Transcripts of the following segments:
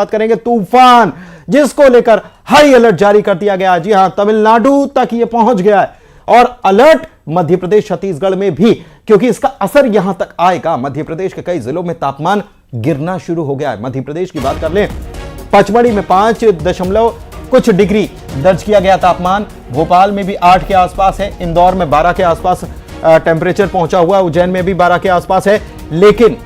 बात करेंगे तूफान, जिसको लेकर हाई अलर्ट जारी कर दिया गया। जी हां, तमिलनाडु तक यह पहुंच गया है और अलर्ट मध्य प्रदेश छत्तीसगढ़ में भी, क्योंकि इसका असर यहां तक आएगा। मध्य प्रदेश के कई जिलों में तापमान गिरना शुरू हो गया है। मध्य प्रदेश की बात कर लें, पचमढ़ी में 5 दशमलव कुछ डिग्री दर्ज किया गया तापमान, भोपाल में भी 8 के आसपास है, इंदौर में 12 के आसपास टेंपरेचर पहुंचा हुआ, उज्जैन में भी 12 के आसपास है। लेकिन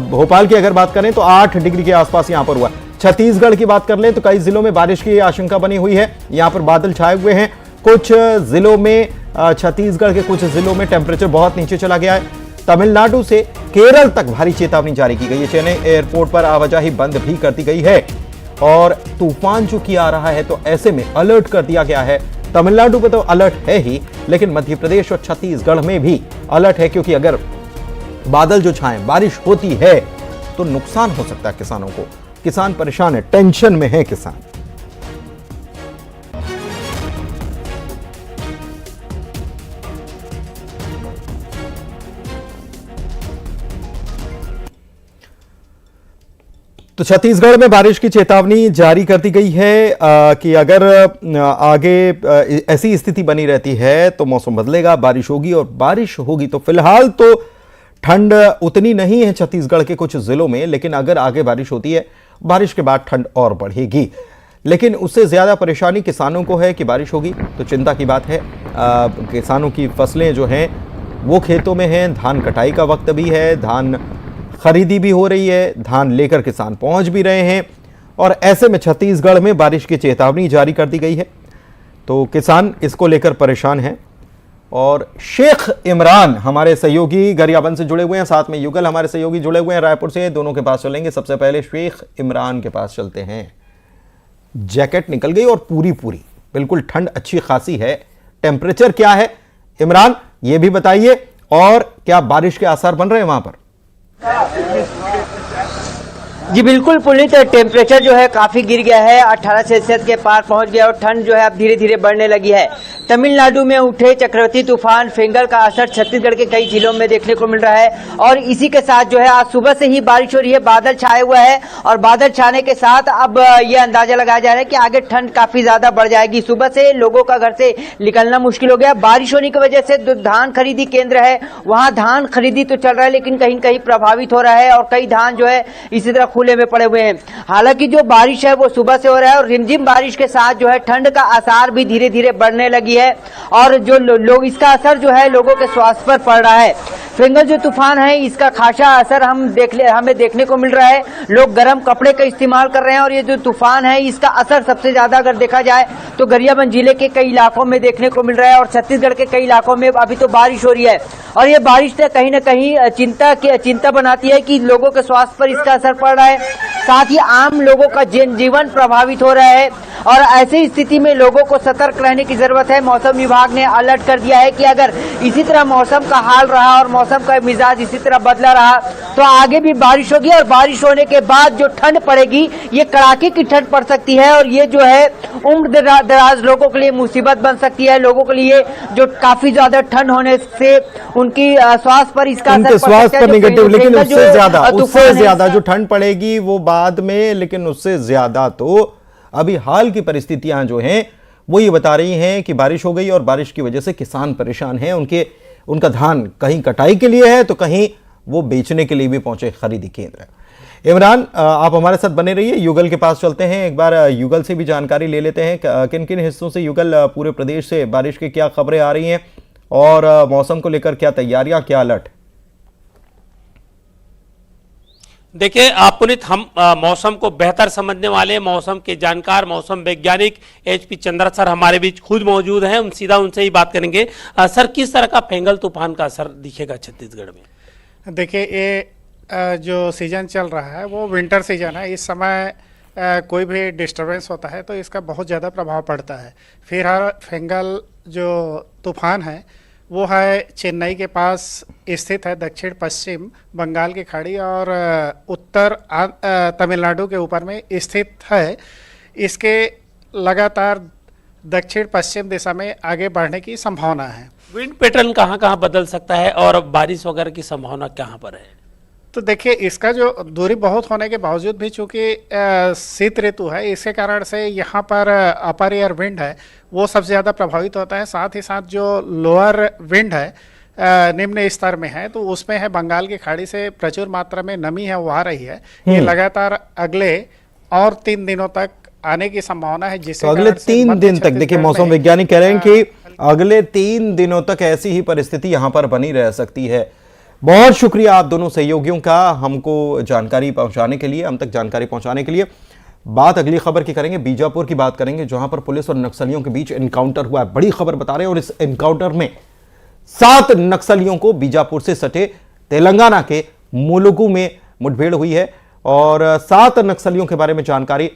भोपाल की अगर बात करें तो 8 डिग्री के आसपास यहां पर हुआ। छत्तीसगढ़ की बात कर लें तो कई जिलों में बारिश की आशंका बनी हुई है, यहां पर बादल छाए हुए हैं। कुछ जिलों में, छत्तीसगढ़ के कुछ जिलों में टेंपरेचर बहुत नीचे चला गया है। तमिलनाडु से केरल तक भारी चेतावनी जारी की गई है। चेन्नई एयरपोर्ट पर आवाजाही बंद भी कर दी गई है और तूफान चूंकि आ रहा है तो ऐसे में अलर्ट कर दिया गया है। तमिलनाडु पे तो अलर्ट है ही, लेकिन मध्य प्रदेश और छत्तीसगढ़ में भी अलर्ट है, क्योंकि अगर बादल जो छाएं, बारिश होती है तो नुकसान हो सकता है किसानों को। किसान परेशान है, टेंशन में है किसान। तो छत्तीसगढ़ में बारिश की चेतावनी जारी कर दी गई है कि अगर आगे ऐसी स्थिति बनी रहती है तो मौसम बदलेगा, बारिश होगी, और बारिश होगी तो फिलहाल तो ठंड उतनी नहीं है छत्तीसगढ़ के कुछ जिलों में, लेकिन अगर आगे बारिश होती है, बारिश के बाद ठंड और बढ़ेगी। लेकिन उससे ज्यादा परेशानी किसानों को है कि बारिश होगी तो चिंता की बात है। किसानों की फसलें जो हैं वो खेतों में हैं, धान कटाई का वक्त भी है, धान खरीदी भी हो रही है, धान लेकर किसान पहुंच भी रहे हैं, और ऐसे में छत्तीसगढ़ में बारिश की चेतावनी जारी कर दी गई है। तो किसान इसको लेकर परेशान हैं। और शेख इमरान हमारे सहयोगी गरियाबंद से जुड़े हुए हैं, साथ में युगल हमारे सहयोगी जुड़े हुए हैं रायपुर से, दोनों के पास चलेंगे। सबसे पहले शेख इमरान के पास चलते हैं। जैकेट निकल गई और पूरी बिल्कुल ठंड अच्छी खासी है, टेम्परेचर क्या है इमरान ये भी बताइए, और क्या बारिश के आसार बन रहे हैं वहां पर? जी बिल्कुल पुनीत, टेम्परेचर जो है काफी गिर गया है, 18 सेल्सियस के पार पहुंच गया और ठंड जो है अब धीरे धीरे बढ़ने लगी है। तमिलनाडु में उठे चक्रवाती तूफान फेंगल का असर छत्तीसगढ़ के कई जिलों में देखने को मिल रहा है, और इसी के साथ जो है आज सुबह से ही बारिश हो रही है, बादल छाए हुए हैं, और बादल छाने के साथ अब यह अंदाजा लगाया जा रहा है कि आगे ठंड काफी ज्यादा बढ़ जाएगी। सुबह से लोगों का घर से निकलना मुश्किल हो गया। बारिश होने की वजह से धान खरीदी केंद्र है, वहां धान खरीदी तो चल रहा है, लेकिन कहीं कहीं प्रभावित हो रहा है, और कई धान जो है इसी तरह खुले में पड़े हुए हैं। हालांकि जो बारिश है वो सुबह से हो रहा है, और रिमझिम बारिश के साथ जो है ठंड का आसार भी धीरे धीरे बढ़ने लगी है, और जो लोग इसका असर जो है लोगों के स्वास्थ्य पर पड़ रहा है। फेंगल जो तूफान है इसका खासा असर हमें देखने को मिल रहा है। लोग गर्म कपड़े का इस्तेमाल कर रहे हैं, और ये जो तूफान है इसका असर सबसे ज्यादा अगर देखा जाए तो गरियाबंद जिले के कई इलाकों में देखने को मिल रहा है, और छत्तीसगढ़ के कई इलाकों में अभी तो बारिश हो रही है, और ये बारिश से कहीं न कहीं चिंता बनाती है कि लोगों के स्वास्थ्य पर इसका असर पड़ रहा है, साथ ही आम लोगों का जीवन प्रभावित हो रहा है, और ऐसी स्थिति में लोगों को सतर्क रहने की जरूरत है। मौसम विभाग ने अलर्ट कर दिया है कि अगर इसी तरह मौसम का हाल रहा और मौसम का मिजाज इसी तरह बदला रहा तो आगे भी बारिश होगी, और बारिश होने के बाद जो ठंड पड़ेगी ये कड़ाके की ठंड पड़ सकती है, और ये जो है उम्र दराज लोगों के लिए मुसीबत बन सकती है। लोगों के लिए जो काफी ज्यादा ठंड होने से उनकी स्वास्थ्य पर इसका असर स्वास्थ्य पर निगेटिव, लेकिन उससे ज्यादा जो ठंड पड़ेगी वो बाद में, लेकिन उससे ज्यादा तो अभी हाल की परिस्थितियां जो हैं वो ये बता रही हैं कि बारिश हो गई और बारिश की वजह से किसान परेशान हैं। उनका धान कहीं कटाई के लिए है तो कहीं वो बेचने के लिए भी पहुंचे खरीदी केंद्र। इमरान, आप हमारे साथ बने रहिए। युगल के पास चलते हैं, एक बार युगल से भी जानकारी ले लेते हैं। किन किन हिस्सों से युगल, पूरे प्रदेश से बारिश की क्या खबरें आ रही हैं, और मौसम को लेकर क्या तैयारियां, क्या अलर्ट? देखिए पुनीत, हम मौसम को बेहतर समझने वाले मौसम के जानकार, मौसम वैज्ञानिक HP चंद्रा सर हमारे बीच खुद मौजूद हैं। हम सीधा उनसे ही बात करेंगे। सर, किस तरह का फेंगल तूफान का असर दिखेगा छत्तीसगढ़ में? देखिए, ये जो सीजन चल रहा है वो विंटर सीजन है। इस समय कोई भी डिस्टरबेंस होता है तो इसका बहुत ज़्यादा प्रभाव पड़ता है। फिलहाल फेंगल जो तूफान है वो है चेन्नई के पास स्थित है, दक्षिण पश्चिम बंगाल की खाड़ी और उत्तर तमिलनाडु के ऊपर में स्थित है। इसके लगातार दक्षिण पश्चिम दिशा में आगे बढ़ने की संभावना है। विंड पैटर्न कहाँ कहाँ बदल सकता है, और बारिश वगैरह की संभावना कहाँ पर है? तो देखिए, इसका जो दूरी बहुत होने के बावजूद भी चूंकि शीत ऋतु है, इसके कारण से यहाँ पर अपर एयर विंड है वो सबसे ज़्यादा प्रभावित होता है। साथ ही साथ जो लोअर विंड है निम्न स्तर में है, तो उसमें है बंगाल की खाड़ी से प्रचुर मात्रा में नमी है वो आ रही है। ये लगातार अगले और 3 दिनों तक आने की संभावना है, जिससे तो अगले कारण से 3 मध्य दिन तक देखिए, छत्तीसगढ़ मौसम में, वैज्ञानिक कह रहे हैं कि अगले 3 दिनों तक ऐसी ही परिस्थिति यहां पर बनी रह सकती है। बहुत शुक्रिया आप दोनों सहयोगियों का हमको जानकारी पहुंचाने के लिए, हम तक जानकारी पहुंचाने के लिए। बात अगली खबर की करेंगे, बीजापुर की बात करेंगे, जहां पर पुलिस और नक्सलियों के बीच एनकाउंटर हुआ है। बड़ी खबर बता रहे हैं, और इस एनकाउंटर में 7 नक्सलियों को बीजापुर से सटे तेलंगाना के मुलुगु में मुठभेड़ हुई है, और 7 नक्सलियों के बारे में जानकारी